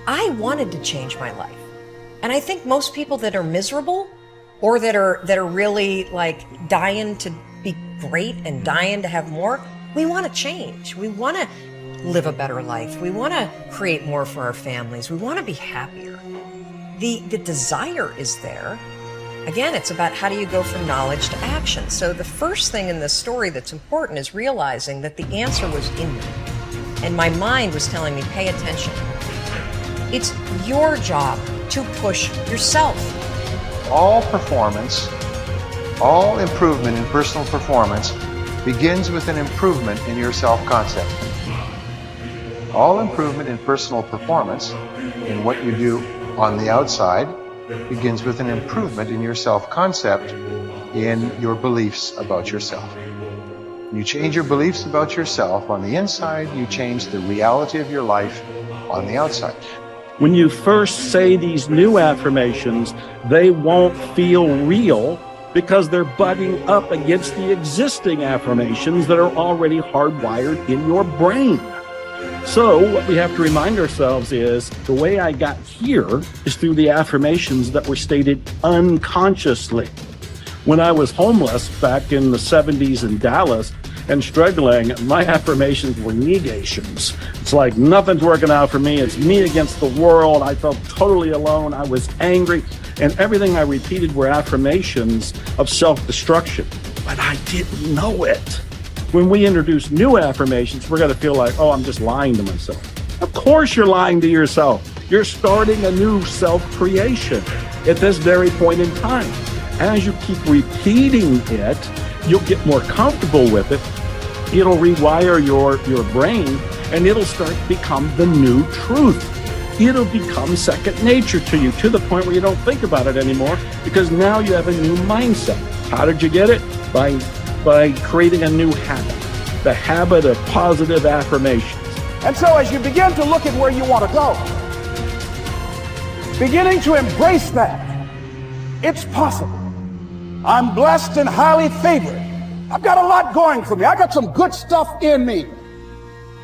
I wanted to change my life. And I think most people that are miserable or that are really like dying to be great and dying to have more, we want to change. We want to live a better life. We want to create more for our families. We want to be happier. The desire is there. Again, it's about how do you go from knowledge to action. So the first thing in this story that's important is realizing that the answer was in me. And my mind was telling me, pay attention. It's your job to push yourself. All performance, all improvement in personal performance begins with an improvement in your self-concept. All improvement in personal performance, in what you do on the outside, begins with an improvement in your self-concept, in your beliefs about yourself. You change your beliefs about yourself on the inside, you change the reality of your life on the outside. When you first say these new affirmations, they won't feel real because they're butting up against the existing affirmations that are already hardwired in your brain. So what we have to remind ourselves is the way I got here is through the affirmations that were stated unconsciously. When I was homeless back in the 70s in Dallas and struggling, my affirmations were negations. It's like nothing's working out for me. It's me against the world. I felt totally alone. I was angry. And everything I repeated were affirmations of self-destruction. But I didn't know it. When we introduce new affirmations, we're going to feel like, oh, I'm just lying to myself. Of course you're lying to yourself. You're starting a new self-creation at this very point in time. As you keep repeating it, you'll get more comfortable with it. It'll rewire your brain, and it'll start to become the new truth. It'll become second nature to you, to the point where you don't think about it anymore, because now you have a new mindset. How did you get it? By creating a new habit, the habit of positive affirmations. And so as you begin to look at where you want to go, beginning to embrace that, it's possible. I'm blessed and highly favored. I've got a lot going for me. I got some good stuff in me.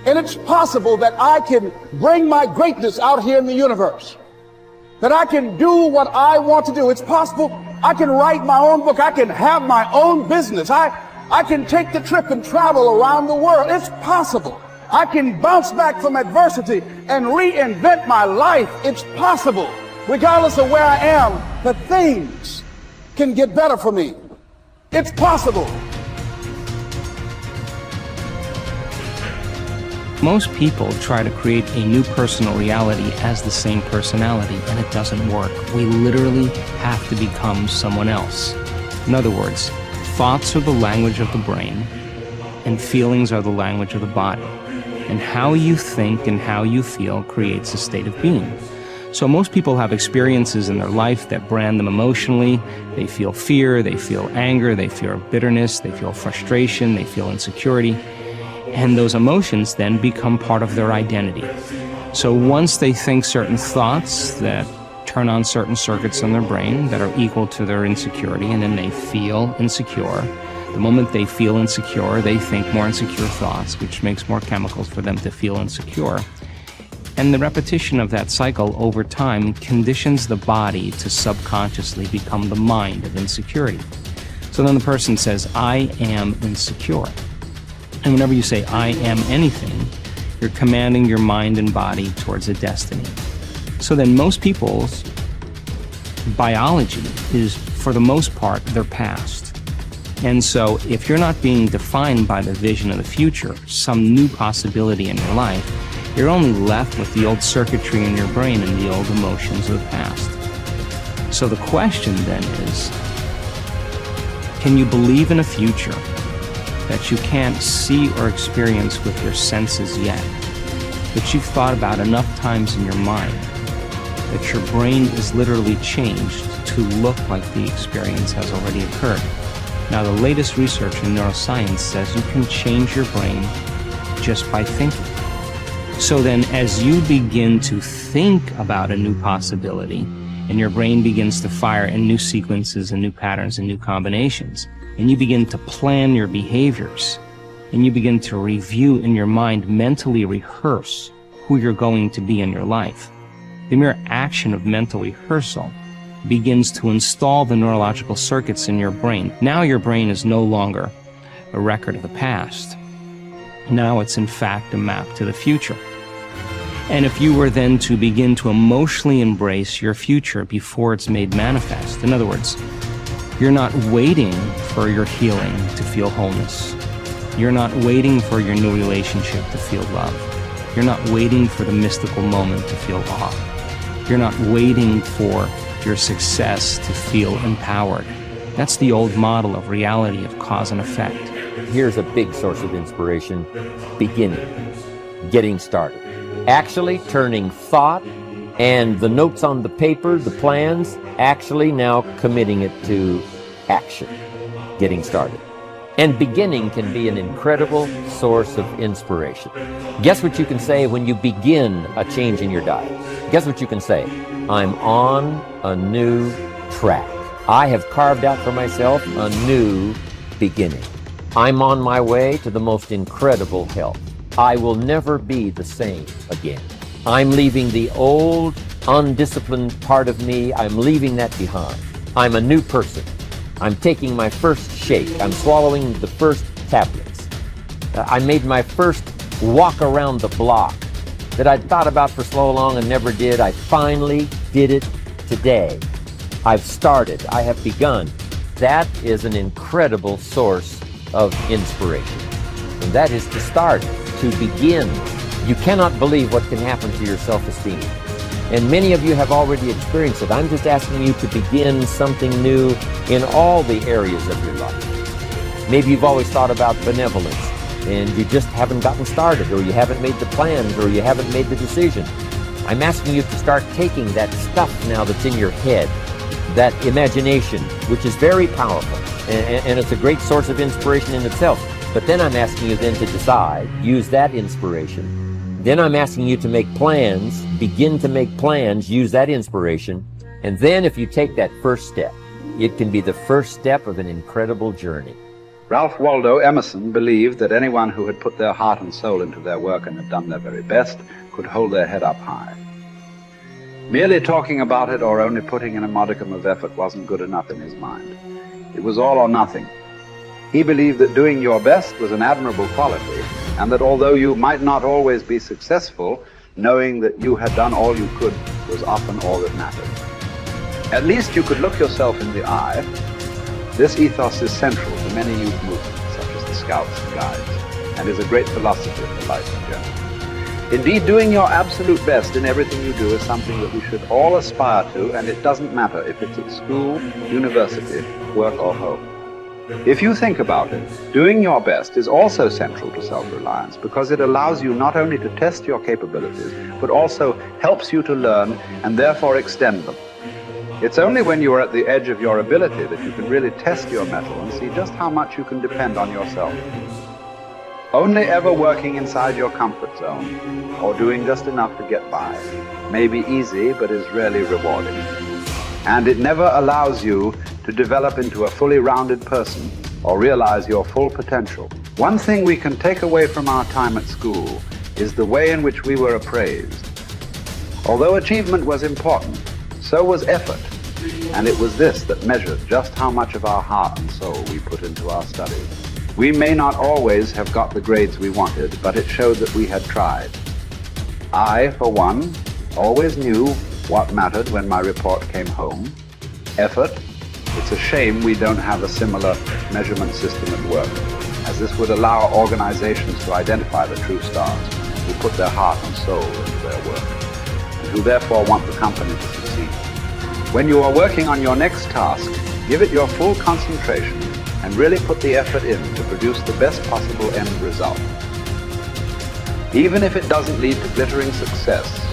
And it's possible that I can bring my greatness out here in the universe. That I can do what I want to do. It's possible I can write my own book. I can have my own business. I can take the trip and travel around the world. It's possible. I can bounce back from adversity and reinvent my life. It's possible. Regardless of where I am, the things can get better for me. It's possible. Most people try to create a new personal reality as the same personality, and it doesn't work. We literally have to become someone else. In other words, thoughts are the language of the brain, and feelings are the language of the body. And how you think and how you feel creates a state of being. So most people have experiences in their life that brand them emotionally. They feel fear, they feel anger, they feel bitterness, they feel frustration, they feel insecurity. And those emotions then become part of their identity. So once they think certain thoughts that turn on certain circuits in their brain that are equal to their insecurity, and then they feel insecure. The moment they feel insecure, they think more insecure thoughts, which makes more chemicals for them to feel insecure. And the repetition of that cycle over time conditions the body to subconsciously become the mind of insecurity. So then the person says, I am insecure. And whenever you say, I am anything, you're commanding your mind and body towards a destiny. So then most people's biology is, for the most part, their past. And so if you're not being defined by the vision of the future, some new possibility in your life, you're only left with the old circuitry in your brain and the old emotions of the past. So the question then is, can you believe in a future that you can't see or experience with your senses yet, that you've thought about enough times in your mind, that your brain is literally changed to look like the experience has already occurred? Now, the latest research in neuroscience says you can change your brain just by thinking. So then, as you begin to think about a new possibility, and your brain begins to fire in new sequences and new patterns and new combinations, and you begin to plan your behaviors, and you begin to review in your mind, mentally rehearse who you're going to be in your life, The mere action of mental rehearsal begins to install the neurological circuits in your brain. Now your brain is no longer a record of the past. Now it's in fact a map to the future. And if you were then to begin to emotionally embrace your future before it's made manifest, in other words, you're not waiting for your healing to feel wholeness. You're not waiting for your new relationship to feel love. You're not waiting for the mystical moment to feel awe. You're not waiting for your success to feel empowered. That's the old model of reality of cause and effect. Here's a big source of inspiration: beginning, getting started. Actually turning thought and the notes on the paper, the plans, actually now committing it to action, getting started. And beginning can be an incredible source of inspiration. Guess what you can say when you begin a change in your diet? Guess what you can say? I'm on a new track. I have carved out for myself a new beginning. I'm on my way to the most incredible health. I will never be the same again. I'm leaving the old, undisciplined part of me. I'm leaving that behind. I'm a new person. I'm taking my first shake. I'm swallowing the first tablets. I made my first walk around the block that I'd thought about for so long and never did. I finally did it today. I've started. I have begun. That is an incredible source of inspiration. And that is to start, to begin. You cannot believe what can happen to your self-esteem. And many of you have already experienced it. I'm just asking you to begin something new in all the areas of your life. Maybe you've always thought about benevolence and you just haven't gotten started, or you haven't made the plans, or you haven't made the decision. I'm asking you to start taking that stuff now that's in your head, that imagination, which is very powerful, and it's a great source of inspiration in itself. But then I'm asking you then to decide, use that inspiration. Then I'm asking you to make plans, begin to make plans, use that inspiration. And then if you take that first step, it can be the first step of an incredible journey. Ralph Waldo Emerson believed that anyone who had put their heart and soul into their work and had done their very best could hold their head up high. Merely talking about it or only putting in a modicum of effort wasn't good enough in his mind. It was all or nothing. He believed that doing your best was an admirable quality, and that although you might not always be successful, knowing that you had done all you could was often all that mattered. At least you could look yourself in the eye. This ethos is central to many youth movements, such as the Scouts and Guides, and is a great philosophy for life in general. Indeed, doing your absolute best in everything you do is something that we should all aspire to, and it doesn't matter if it's at school, university, work, or home. If you think about it, doing your best is also central to self-reliance, because it allows you not only to test your capabilities, but also helps you to learn and therefore extend them. It's only when you are at the edge of your ability that you can really test your mettle and see just how much you can depend on yourself. Only ever working inside your comfort zone, or doing just enough to get by, may be easy but is rarely rewarding. And it never allows you to develop into a fully rounded person or realize your full potential. One thing we can take away from our time at school is the way in which we were appraised. Although achievement was important, so was effort, and it was this that measured just how much of our heart and soul we put into our studies. We may not always have got the grades we wanted, but it showed that we had tried. I, for one, always knew what mattered when my report came home. Effort. It's a shame we don't have a similar measurement system at work, as this would allow organizations to identify the true stars who put their heart and soul into their work, and who therefore want the company to succeed. When you are working on your next task, give it your full concentration and really put the effort in to produce the best possible end result. Even if it doesn't lead to glittering success,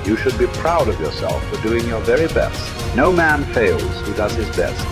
you should be proud of yourself for doing your very best. No man fails who does his best.